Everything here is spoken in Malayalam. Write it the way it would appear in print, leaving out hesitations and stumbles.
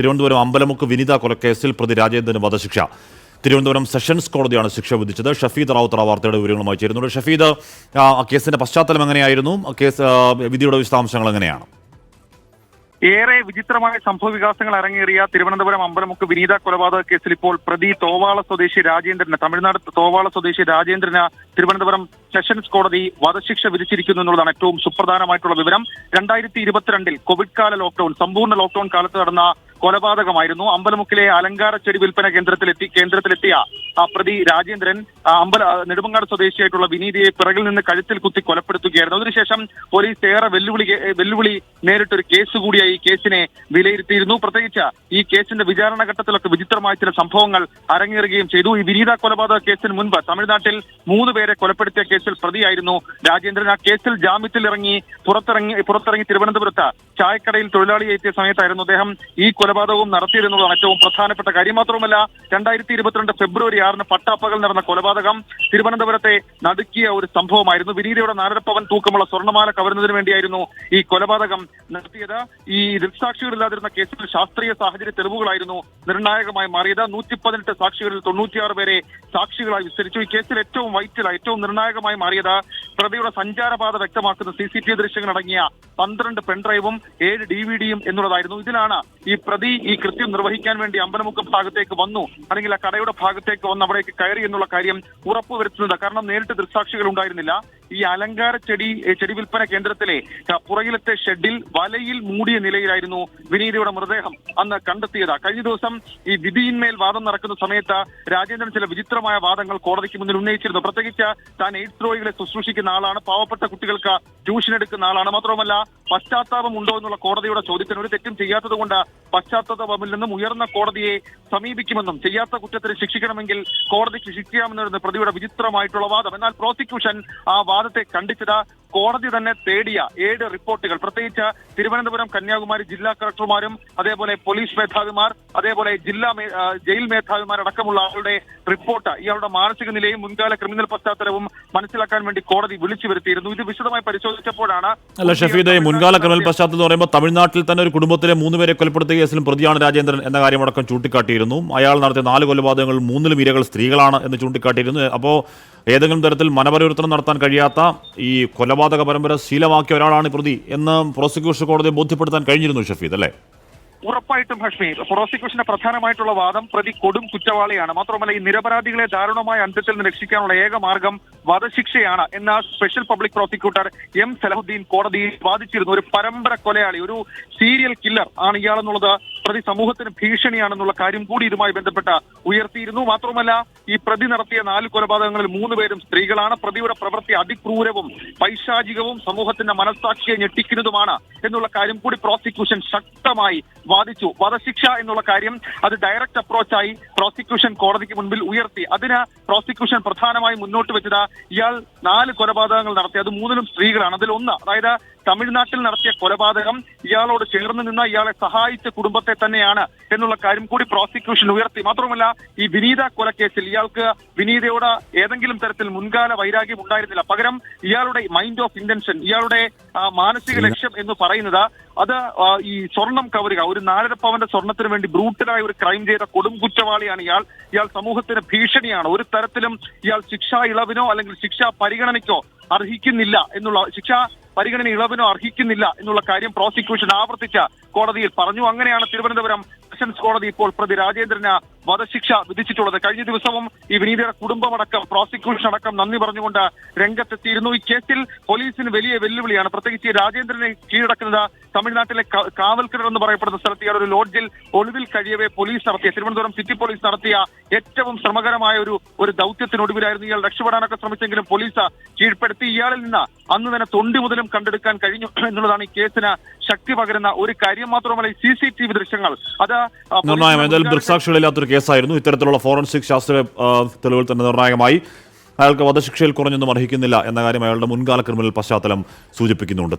തിരുവനന്തപുരം അമ്പലമുക്ക് വിനിത കൊലക്കേസിൽ പ്രതി രാജേന്ദ്രന് വധശിക്ഷ. തിരുവനന്തപുരം സെഷൻസ് കോടതിയാണ് ശിക്ഷ വിധിച്ചത്. ഷഫീദ് റാവുത്തർ വാർത്തയുടെ വിവരങ്ങളുമായി ചേരുന്നുണ്ട്. ഷഫീദ്, കേസിന്റെ പശ്ചാത്തലം എങ്ങനെയായിരുന്നു? കേസ് വിധിയുടെ വിശദാംശങ്ങൾ എങ്ങനെയാണ്? ഏറെ വിചിത്രമായ സംഭവ വികാസങ്ങൾ അരങ്ങേറിയ തിരുവനന്തപുരം അമ്പലമുക്ക് വിനീത കൊലപാതക കേസിൽ ഇപ്പോൾ പ്രതി തോവാള സ്വദേശി രാജേന്ദ്രന്, തമിഴ്നാട് തോവാള സ്വദേശി രാജേന്ദ്രന് തിരുവനന്തപുരം സെഷൻസ് കോടതി വധശിക്ഷ വിധിച്ചിരിക്കുന്നു എന്നുള്ളതാണ് ഏറ്റവും സുപ്രധാനമായിട്ടുള്ള വിവരം. 2022 കോവിഡ് കാല ലോക്ക്ഡൌൺ, സമ്പൂർണ്ണ ലോക്ക്ഡൌൺ കാലത്ത് നടന്ന കൊലപാതകമായിരുന്നു. അമ്പലമുക്കിലെ അലങ്കാര ചെടി വിൽപ്പന കേന്ദ്രത്തിലെത്തിയ പ്രതി രാജേന്ദ്രൻ നെടുമങ്ങാട് സ്വദേശിയായിട്ടുള്ള വിനീതയെ പിറകിൽ നിന്ന് കഴുത്തിൽ കുത്തി കൊലപ്പെടുത്തുകയായിരുന്നു. അതിനുശേഷം പോലീസ് ഏറെ വെല്ലുവിളി നേരിട്ടൊരു കേസ് കൂടിയായി ഈ കേസിനെ വിലയിരുത്തിയിരുന്നു. പ്രത്യേകിച്ച് ഈ കേസിന്റെ വിചാരണ ഘട്ടത്തിലൊക്കെ വിചിത്രമായ ചില സംഭവങ്ങൾ അരങ്ങേറുകയും ചെയ്തു. ഈ വിനീത കൊലപാതക കേസിന് മുൻപ് തമിഴ്നാട്ടിൽ 3 പേരെ കൊലപ്പെടുത്തിയ കേസിൽ പ്രതിയായിരുന്നു രാജേന്ദ്രൻ. ആ കേസിൽ ജാമ്യത്തിൽ പുറത്തിറങ്ങി തിരുവനന്തപുരത്ത് ചായക്കടയിൽ തൊഴിലാളിയെ എത്തിയ സമയത്തായിരുന്നു അദ്ദേഹം ഈ കൊലപാതകവും നടത്തിയതെന്നുള്ളതാണ് ഏറ്റവും പ്രധാനപ്പെട്ട കാര്യം. മാത്രവുമല്ല, 2022 ഫെബ്രുവരി 6 പട്ടാപ്പകൽ നടന്ന കൊലപാതകം തിരുവനന്തപുരത്തെ നടുക്കിയ ഒരു സംഭവമായിരുന്നു. വിനീതയുടെ 1.5 പവൻ തൂക്കമുള്ള സ്വർണ്ണമാല കവരുന്നതിന് വേണ്ടിയായിരുന്നു ഈ കൊലപാതകം നടത്തിയത്. ഈ ദൃക്സാക്ഷികളില്ലാതിരുന്ന കേസിൽ ശാസ്ത്രീയ സാഹചര്യ തെളിവുകളായിരുന്നു നിർണായകമായി മാറിയത്. 118 സാക്ഷികളിൽ 96 പേരെ സാക്ഷികളായി വിസ്തരിച്ചു. ഈ കേസിൽ ഏറ്റവും നിർണായകമായി മാറിയത് പ്രതിയുടെ സഞ്ചാരപാത വ്യക്തമാക്കുന്ന CCTV ദൃശ്യങ്ങൾ അടങ്ങിയ 12 പെൺഡ്രൈവും 7 DVD-യും എന്നുള്ളതായിരുന്നു. ഇതിലാണ് ഈ പ്രതി ഈ കൃത്യം നിർവഹിക്കാൻ വേണ്ടി അമ്പലമുക്ക് ഭാഗത്തേക്ക് വന്നു, അല്ലെങ്കിൽ ആ കടയുടെ ഭാഗത്തേക്ക് വന്ന് അവിടേക്ക് കയറി എന്നുള്ള കാര്യം ഉറപ്പുവരുത്തുന്നത്. കാരണം നേരിട്ട് ദൃക്സാക്ഷികൾ ഉണ്ടായിരുന്നില്ല. ഈ അലങ്കാര ചെടി വിൽപ്പന കേന്ദ്രത്തിലെ പുറകിലത്തെ ഷെഡിൽ വലയിൽ മൂടിയ നിലയിലായിരുന്നു വിനീതയുടെ മൃതദേഹം അന്ന് കണ്ടെത്തിയത്. കഴിഞ്ഞ ദിവസം ഈ വിധിയിന്മേൽ വാദം നടക്കുന്ന സമയത്ത് രാജേന്ദ്രൻ ചില വിചിത്രമായ വാദങ്ങൾ കോടതിക്ക് മുന്നിൽ ഉന്നയിച്ചിരുന്നു. പ്രത്യേകിച്ച് താൻ എയ്ഡ്സ് രോഗികളെ ശുശ്രൂഷിക്കുന്ന ആളാണ്, പാവപ്പെട്ട കുട്ടികൾക്ക് ട്യൂഷൻ എടുക്കുന്ന ആളാണ്. മാത്രമല്ല, പശ്ചാത്താപം ഉണ്ടോ എന്നുള്ള കോടതിയുടെ ചോദ്യത്തിന് ഒരു തെറ്റും ചെയ്യാത്തത് കൊണ്ട് പശ്ചാത്താപമിൽ നിന്നും ഉയർന്ന കോടതിയെ സമീപിക്കുമെന്നും ചെയ്യാത്ത കുറ്റത്തിന് ശിക്ഷിക്കണമെങ്കിൽ കോടതിക്ക് ശിക്ഷിക്കാമെന്നായിരുന്നു പ്രതിയുടെ വിചിത്രമായിട്ടുള്ള വാദം. എന്നാൽ പ്രോസിക്യൂഷൻ ആ വാദത്തെ ഖണ്ഡിച്ചത് കോടതി തന്നെ തേടിയ 7 റിപ്പോർട്ടുകൾ, പ്രത്യേകിച്ച് തിരുവനന്തപുരം, കന്യാകുമാരി ജില്ലാ കളക്ടർമാരും അതേപോലെ പോലീസ് മേധാവിമാർ, അതേപോലെ ജയിൽ മേധാവിമാർ അടക്കമുള്ള ആളുടെ റിപ്പോർട്ട്, ഇയാളുടെ മാനസിക നിലയും മുൻകാല ക്രിമിനൽ പശ്ചാത്തലവും മനസ്സിലാക്കാൻ വേണ്ടി കോടതി വിളിച്ചു വരുത്തിയിരുന്നു. ഇത് വിശദമായി പരിശോധിച്ചപ്പോഴാണ് ഷഫീദ്, മുൻകാല ക്രിമിനൽ പശ്ചാത്തലം എന്ന് പറയുമ്പോൾ തമിഴ്നാട്ടിൽ തന്നെ ഒരു കുടുംബത്തിലെ 3 പേരെ കൊലപ്പെടുത്തിയ കേസിലും പ്രതിയാണ് രാജേന്ദ്രൻ എന്ന കാര്യമടക്കം ചൂണ്ടിക്കാട്ടിയിരുന്നു. അയാൾ നടത്തിയ 4 കൊലപാതകങ്ങളിൽ 3 ഇരകൾ സ്ത്രീകളാണ് എന്ന് ചൂണ്ടിക്കാട്ടിയിരുന്നു. അപ്പോൾ ഏതെങ്കിലും തരത്തിൽ മനപരിവർത്തനം നടത്താൻ കഴിയാത്ത ഈ കൊലപാതക പരമ്പര ശീലമാക്കിയ ഒരാളാണ് പ്രതി എന്ന് പ്രോസിക്യൂഷൻ കോടതിയെ ബോധ്യപ്പെടുത്താൻ കഴിഞ്ഞിരുന്നു ഷഫീദ്, അല്ലേ? ഉറപ്പായിട്ടും ഹഷ്മി, പ്രോസിക്യൂഷന്റെ പ്രധാനമായിട്ടുള്ള വാദം പ്രതി കൊടും കുറ്റവാളിയാണ്. മാത്രമല്ല, ഈ നിരപരാധികളെ ദാരുണമായ അന്ത്യത്തിൽ നിന്ന് രക്ഷിക്കാനുള്ള ഏക മാർഗം വധശിക്ഷയാണ് എന്ന സ്പെഷ്യൽ പബ്ലിക് പ്രോസിക്യൂട്ടർ M. സലഹുദ്ദീൻ കോടതിയിൽ വാദിച്ചിരുന്നു. ഒരു പരമ്പര കൊലയാളി, ഒരു സീരിയൽ കില്ലർ ആണ് ഇയാളെന്നുള്ളത് പ്രതി സമൂഹത്തിന് ഭീഷണിയാണെന്നുള്ള കാര്യം കൂടി ഇതുമായി ബന്ധപ്പെട്ട് ഉയർത്തിയിരുന്നു. മാത്രമല്ല, ഈ പ്രതി നടത്തിയ 4 കൊലപാതകങ്ങളിൽ 3 പേരും സ്ത്രീകളാണ്. പ്രതിയുടെ പ്രവൃത്തി അതിക്രൂരവും പൈശാചികവും സമൂഹത്തിന്റെ മനസ്സാക്ഷിയെ ഞെട്ടിക്കുന്നതുമാണ് എന്നുള്ള കാര്യം കൂടി പ്രോസിക്യൂഷൻ ശക്തമായി വാദിച്ചു. വധശിക്ഷ എന്നുള്ള കാര്യം അത് ഡയറക്റ്റ് അപ്രോച്ചായി പ്രോസിക്യൂഷൻ കോടതിക്ക് മുൻപിൽ ഉയർത്തി. അതിന് പ്രോസിക്യൂഷൻ പ്രധാനമായി മുന്നോട്ട് വെച്ചത് ഇയാൾ 4 കൊലപാതകങ്ങൾ നടത്തി, അത് 3ലും സ്ത്രീകളാണ്. അതിലൊന്ന്, അതായത് തമിഴ്നാട്ടിൽ നടത്തിയ കൊലപാതകം ഇയാളോട് ചേർന്ന് നിന്ന് ഇയാളെ സഹായിച്ച കുടുംബത്തെ തന്നെയാണ് എന്നുള്ള കാര്യം കൂടി പ്രോസിക്യൂഷൻ ഉയർത്തി. മാത്രമല്ല, ഈ വിനീത കൊലക്കേസിൽ ഇയാൾക്ക് വിനീതയോട് ഏതെങ്കിലും തരത്തിൽ മുൻകാല വൈരാഗ്യം ഉണ്ടായിരുന്നില്ല. പകരം ഇയാളുടെ മൈൻഡ് ഓഫ് ഇന്റൻഷൻ, ഇയാളുടെ മാനസിക ലക്ഷ്യം എന്ന് പറയുന്നത് അത് ഈ സ്വർണം കവരുക, ഒരു 4.5 പവന്റെ സ്വർണത്തിന് വേണ്ടി ബ്രൂട്ടലായ ഒരു ക്രൈം ചെയ്ത കൊടും കുറ്റവാളിയാണ് ഇയാൾ സമൂഹത്തിന് ഭീഷണിയാണ്. ഒരു തരത്തിലും ഇയാൾ ശിക്ഷാ ഇളവിനോ അല്ലെങ്കിൽ ശിക്ഷാ പരിഗണനയ്ക്കോ അർഹിക്കുന്നില്ല എന്നുള്ള കാര്യം പ്രോസിക്യൂഷൻ ആവർത്തിച്ച കോടതിയിൽ പറഞ്ഞു. അങ്ങനെയാണ് തിരുവനന്തപുരം സെഷൻസ് കോടതി ഇപ്പോൾ പ്രതി രാജേന്ദ്രന് വധശിക്ഷ വിധിച്ചിട്ടുള്ളത്. കഴിഞ്ഞ ദിവസവും ഈ വിനീതയുടെ കുടുംബമടക്കം പ്രോസിക്യൂഷൻ അടക്കം നന്ദി പറഞ്ഞുകൊണ്ട് രംഗത്തെത്തിയിരുന്നു. ഈ കേസിൽ പോലീസിന് വലിയ വെല്ലുവിളിയാണ്. പ്രത്യേകിച്ച് രാജേന്ദ്രനെ കീഴടക്കുന്നത് തമിഴ്നാട്ടിലെ കാവൽക്കിണർ എന്ന് പറയപ്പെടുന്ന സ്ഥലത്ത് ഇയാൾ ഒരു ലോഡ്ജിൽ ഒളിവിൽ കഴിയവേ തിരുവനന്തപുരം സിറ്റി പോലീസ് നടത്തിയ ഏറ്റവും ശ്രമകരമായ ഒരു ദൗത്യത്തിനൊടുവിലായിരുന്നു ഇയാൾ രക്ഷപ്പെടാനൊക്കെ ശ്രമിച്ചെങ്കിലും പോലീസ് കീഴ്പ്പെടുത്തി. ഇയാളിൽ നിന്ന് അന്ന് തന്നെ തൊണ്ടി മുതലും കണ്ടെടുക്കാൻ കഴിഞ്ഞു എന്നുള്ളതാണ് ഈ കേസിന് ശക്തി പകരുന്ന ഒരു കാര്യം. മാത്രമല്ല, ഈ CCTV ദൃശ്യങ്ങൾ അത് നിർണായകം. ദൃക്സാക്ഷികളില്ലാത്തൊരു കേസായിരുന്നു. ഇത്തരത്തിലുള്ള ഫോറൻസിക് ശാസ്ത്രീയ തെളിവുകൾ തന്നെ നിർണായകമായി അയാൾക്ക് വധശിക്ഷയിൽ കുറഞ്ഞൊന്നും അർഹിക്കുന്നില്ല എന്ന കാര്യം അയാളുടെ മുൻകാല ക്രിമിനൽ പശ്ചാത്തലം സൂചിപ്പിക്കുന്നുണ്ട്.